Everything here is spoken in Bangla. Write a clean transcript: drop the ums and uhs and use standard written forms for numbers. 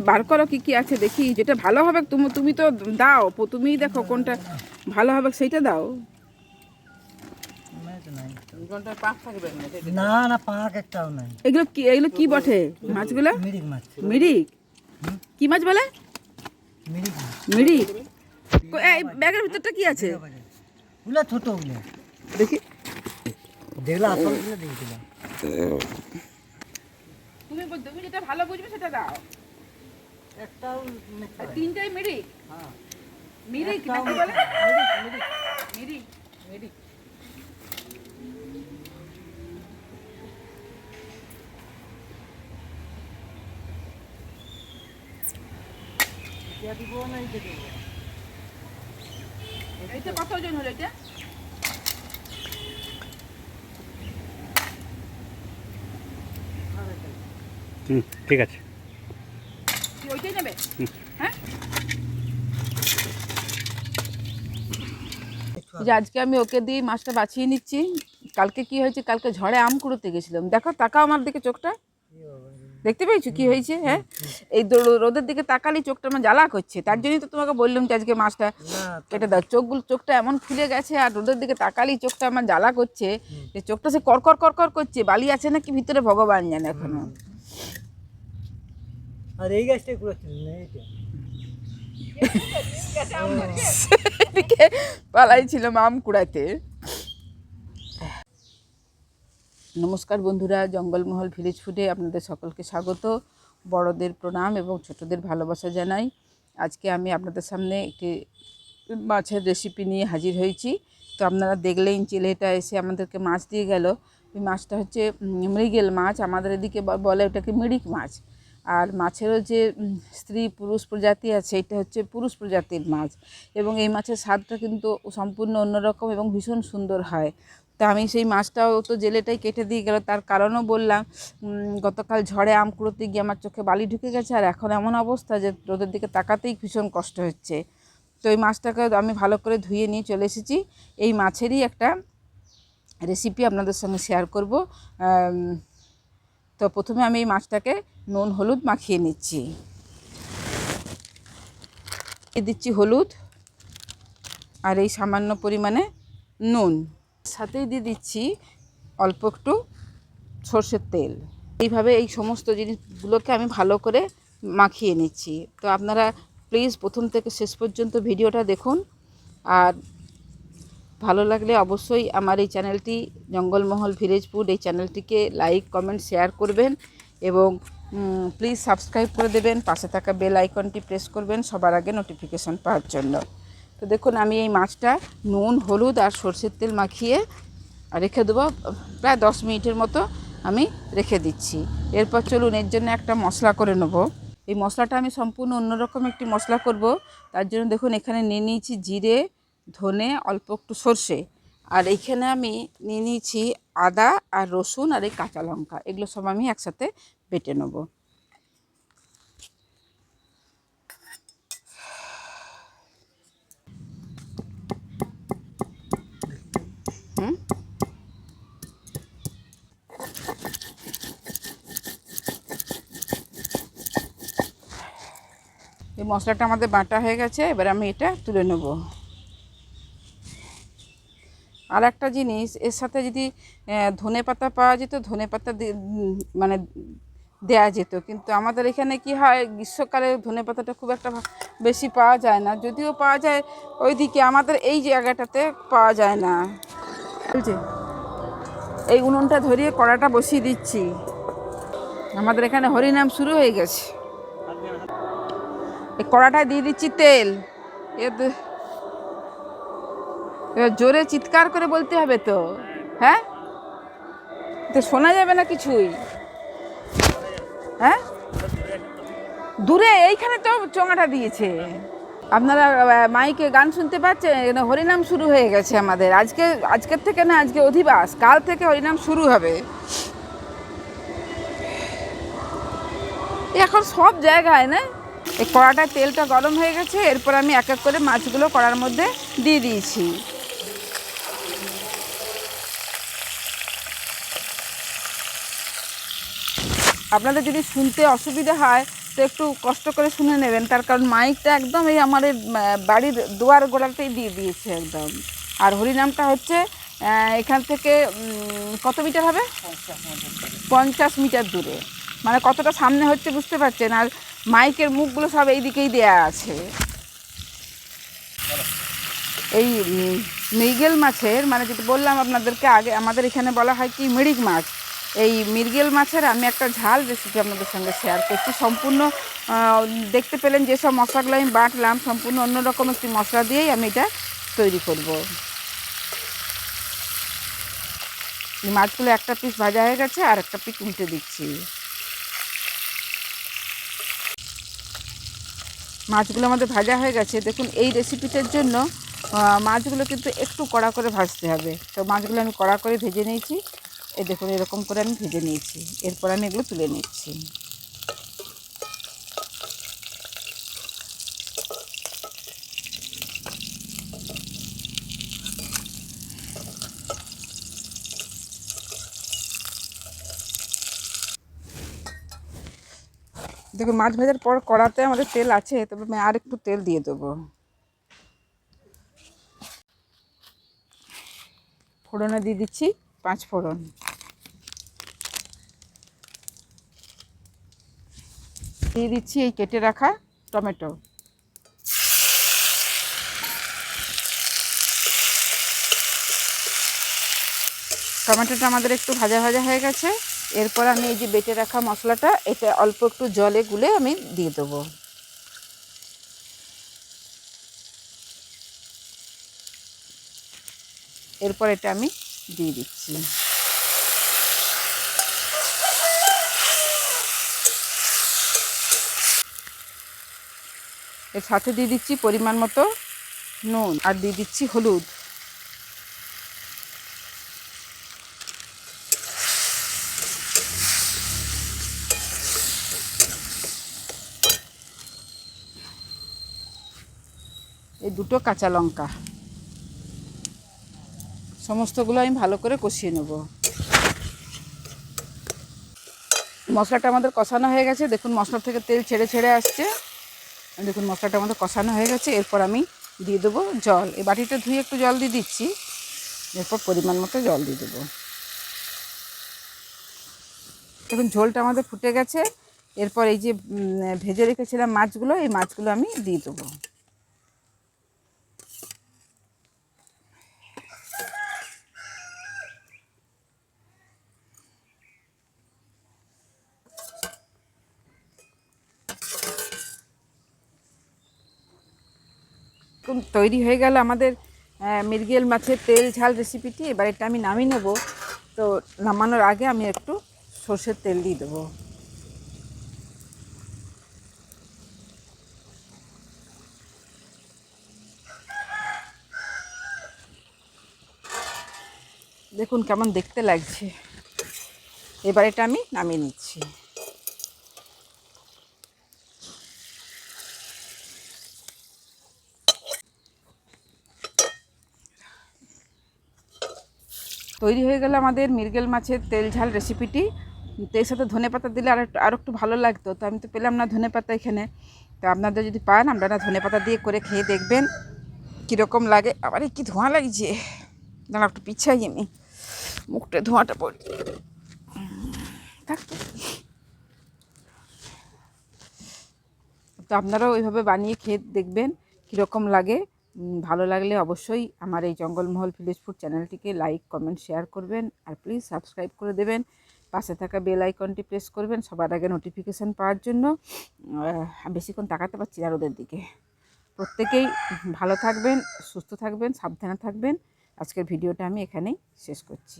বার করো কি কি আছে দেখি, যেটা ভালো হবে তুমি তো দাও, তুমিই দেখো কোনটা ভালো হবে সেইটা দাও। না না, পাঁক একটাও নাই। এগুলো কি বটে মাছগুলো? মিরিক মাছ। মিরিক? কি মাছ বলে? মিরিক মাছ। মিরিক? এই ব্যাগের ভিতরটা কি আছে? ওগুলো ছোট, ওগুলো দেখি। যেগুলো আসল গুলো দেখছিলাম। তুমি যেটা ভালো বুঝবে সেটা দাও। একটাও তিনটাই মিরিক? হ্যাঁ মিরিক নাকি বলে? মিরিক। মিরিক মিরিক। এইটা কত ওজন হলো এটা? ঠিক আছে, ওইটাই নেবে? হ্যাঁ, যে আজকে আমি ওকে দিয়ে মাছটা বাছিয়ে নিচ্ছি। কালকে কি হয়েছে, কালকে ঝড়ে আম কুড়োতে গেছিলাম। দেখো, তাকাও আমার দিকে, চোখটা দেখতে পেয়েছো কি হয়েছে? হ্যাঁ, এই রোদের দিকে তাকালেই চোখটা আমার জ্বালা করছে। তার জন্যই তো তোমাকে বললাম যে আজকে মাছটা কেটে দাও। চোখটা এমন ফুলে গেছে, আর রোদের দিকে তাকালেই চোখটা আমার জ্বালা করছে, যে চোখটা সে করকর করকর করছে। বালি আছে নাকি ভিতরে ভগবান জানে এখনো। আর এই গাছটাই কুড়াচ্ছিল না, এইটা পালাইছিলাম আম কুড়াতে। নমস্কার বন্ধুরা, জঙ্গলমহল ভিলেজ ফুডে আপনাদের সকলকে স্বাগত। বড়দের প্রণাম এবং ছোটদের ভালোবাসা জানাই। আজকে আমি আপনাদের সামনে একটি মাছের রেসিপি নিয়ে হাজির হয়েছি। তো আপনারা দেখলেন ছেলেটা এসে আমাদেরকে মাছ দিয়ে গেল। ওই মাছটা হচ্ছে মৃগেল মাছ, আমাদের এদিকে বলে ওটাকে মিরিক মাছ। আর মাছেরও যে স্ত্রী পুরুষ প্রজাতি আছে, এটা হচ্ছে পুরুষ প্রজাতির মাছ। এবং এই মাছের স্বাদটা কিন্তু সম্পূর্ণ অন্যরকম এবং ভীষণ সুন্দর হয়। তা আমি সেই মাছটাও তো জেলেটাই কেটে দিয়ে গেল, তার কারণও বললাম। গতকাল ঝড়ে আম কুড়োতে গিয়ে আমার চোখে বালি ঢুকে গেছে, আর এখন এমন অবস্থা যে রোদের দিকে তাকাতেই ভীষণ কষ্ট হচ্ছে। তো এই মাছটাকে আমি ভালো করে ধুয়ে নিয়ে চলে এসেছি। এই মাছেরই একটা রেসিপি আপনাদের সঙ্গে শেয়ার করব। তো প্রথমে আমি এই মাছটাকে নুন হলুদ মাখিয়ে নিচ্ছি। দিচ্ছি হলুদ আর এই সামান্য পরিমাণে নুন, সাথেই দিয়ে দিচ্ছি অল্প একটু সর্ষের তেল। এইভাবে এই সমস্ত জিনিসগুলোকে আমি ভালো করে মাখিয়ে নিচ্ছি। তো আপনারা প্লিজ প্রথম থেকে শেষ পর্যন্ত ভিডিওটা দেখুন। আর ভালো লাগলে অবশ্যই আমার এই চ্যানেলটি জঙ্গলমহল ভিলেজ ফুড, এই চ্যানেলটিকে লাইক কমেন্ট শেয়ার করবেন এবং প্লিজ সাবস্ক্রাইব করে দেবেন। পাশে থাকা বেল আইকনটি প্রেস করবেন সবার আগে নোটিফিকেশন পাওয়ার জন্য। তো দেখুন, আমি এই মাছটা নুন হলুদ আর সর্ষের তেল মাখিয়ে রেখে দেবো। প্রায় 10 মিনিটের মতো আমি রেখে দিচ্ছি। এরপর চলুন এর জন্য একটা মশলা করে নেব। এই মশলাটা আমি সম্পূর্ণ অন্যরকম একটি মশলা করব। তার জন্য দেখুন, এখানে নিয়ে নিয়েছি জিরে, ধনে, অল্প একটু সর্ষে, আর এইখানে আমি নিয়ে নিয়েছি আদা আর রসুন আর এই কাঁচা লঙ্কা। এগুলো সব আমি একসাথে বেটে নেব। এই মশলাটা আমাদের বাটা হয়ে গেছে, এবার আমি এটা তুলে নেব। আর একটা জিনিস, এর সাথে যদি ধনে পাতা পাওয়া যেত, ধনে পাতা মানে দেওয়া যেত, কিন্তু আমাদের এখানে কি হয়, গ্রীষ্মকালে ধনে পাতাটা খুব একটা বেশি পাওয়া যায় না। যদিও পাওয়া যায় ওইদিকে, আমাদের এই জায়গাটাতে পাওয়া যায় না। বুঝছি, এই উনুনটা ধরিয়ে কড়াটা বসিয়ে দিচ্ছি। আমাদের এখানে হরিনাম শুরু হয়ে গেছে। এই কড়াটায় দিয়ে দিচ্ছি তেল। এবার জোরে চিৎকার করে বলতে হবে তো, হ্যাঁ? তো শোনা যাবে না কিছুই, হ্যাঁ? দূরে এইখানে তো চোঙাটা দিয়েছে। আপনারা মাইকে গান শুনতে পাচ্ছেন? হরিনাম শুরু হয়ে গেছে আমাদের। আজকের থেকে না, আজকে অধিবাস, কাল থেকে হরিনাম শুরু হবে। এখন সব জায়গায় না। এই কড়াটায় তেলটা গরম হয়ে গেছে, এরপর আমি এক এক করে মাছগুলো কড়ার মধ্যে দিয়ে দিয়েছি। আপনাদের যদি শুনতে অসুবিধা হয়, তো একটু কষ্ট করে শুনে নেবেন, তার কারণ মাইকটা একদম এই আমার এই বাড়ির দুয়ার গোড়াতেই দিয়ে দিয়েছে একদম। আর হরিনামটা হচ্ছে এখান থেকে কত মিটার হবে? 50 মিটার দূরে। মানে কতটা সামনে হচ্ছে বুঝতে পারছেন। আর মাইকের মুখগুলো সব এই দিকেই দেয়া আছে। এই মৃগেল মাছের, মানে যেটা বললাম আপনাদেরকে আগে, আমাদের এখানে বলা হয় কি মৃগ মাছ। এই মৃগেল মাছের আমি একটা ঝাল রেসিপি আপনাদের সঙ্গে শেয়ার করছি। সম্পূর্ণ দেখতে পেলেন যেসব মশলাগুলো আমি বাটলাম, সম্পূর্ণ অন্যরকম একটি মশলা দিয়েই আমি এটা তৈরি করব। এই মাছগুলো একটা পিস ভাজা হয়ে গেছে, আর একটা পিস উল্টে দিচ্ছি। মাছগুলো আমাদের ভাজা হয়ে গেছে। দেখুন এই রেসিপিটার জন্য মাছগুলো কিন্তু একটু কড়া করে ভাজতে হবে। তো মাছগুলো আমি কড়া করে ভেজে নিয়েছি। এই দেখুন এরকম করে আমি ভেজে নিয়েছি। এরপর আমি এগুলো তুলে নিচ্ছি। দেখুন মাছ ভাজার পর কড়াতে আমাদের তেল আছে, তবে আমি আর একটু তেল দিয়ে দেবো। ফোড়নে দিয়ে দিচ্ছি 5 ফোড়ন। দিয়ে দিচ্ছি এই কেটে রাখা টমেটো। টমেটোটা আমাদের একটু ভাজা ভাজা হয়ে গেছে। এরপর আমি এই যে বেটে রাখা মশলাটা, এটা অল্প একটু জলে গুলে আমি দিয়ে দেবো। এরপর এটা আমি দিয়ে দিচ্ছি। এর সাথে দিয়ে দিচ্ছি পরিমাণ মতো নুন, আর দিয়ে দিচ্ছি হলুদ। এই 2টো কাঁচা লঙ্কা। সমস্তগুলো আমি ভালো করে কষিয়ে নেব। মশলাটা আমাদের কষানো হয়ে গেছে। দেখুন মশলা থেকে তেল ছেড়ে ছেড়ে আসছে। দেখুন মশলাটা আমাদের কষানো হয়ে গেছে। এরপর আমি দিয়ে দেবো জল। এই বাটিটা ধুয়ে একটু জল দিয়ে দিচ্ছি। এরপর পরিমাণ মতো জল দিয়ে দেবো। দেখুন ঝোলটা আমাদের ফুটে গেছে। এরপর এই যে ভেজে রেখেছিলাম মাছগুলো, এই মাছগুলো আমি দিয়ে দেবো। তৈরি হয়ে গেল আমাদের মৃগেল মাছের তেল ঝাল রেসিপিটি। এবার এটা আমি নামিয়ে নেব। তো নামানোর আগে আমি একটু সর্ষের তেল দিয়ে দেবো। দেখুন কেমন দেখতে লাগছে। এবার এটা আমি নামিয়ে নিচ্ছি। তৈরি হয়ে গেল আমাদের মৃগেল মাছের তেল ঝাল রেসিপিটি। তো এর সাথে ধনেপাতা দিলে আর একটু ভালো লাগতো। তো আমি তো পেলাম না ধনেপাতা এখানে। তো আপনাদের যদি পান, আপনারা ধনেপাতা দিয়ে করে খেয়ে দেখবেন কীরকম লাগে। আবার কি ধোঁয়া লাগছে, দাঁড়া একটু পিছাই আমি, মুখটা ধোঁয়াটা পড়ে থাকতো। তো আপনারাও ওইভাবে বানিয়ে খেয়ে দেখবেন কীরকম লাগে। ভালো লাগলে অবশ্যই আমার এই জঙ্গলমহল ভিলেজ ফুড চ্যানেলটিকে লাইক, কমেন্ট, শেয়ার করবেন। আর প্লিজ সাবস্ক্রাইব করে দেবেন। পাশে থাকা বেল আইকনটি প্রেস করবেন সবার আগে নোটিফিকেশান পাওয়ার জন্য। বেশিক্ষণ তাকাতে পারছি আর ওদের দিকে। প্রত্যেকেই ভালো থাকবেন, সুস্থ থাকবেন, সাবধানে থাকবেন। আজকের ভিডিওটা আমি এখানেই শেষ করছি।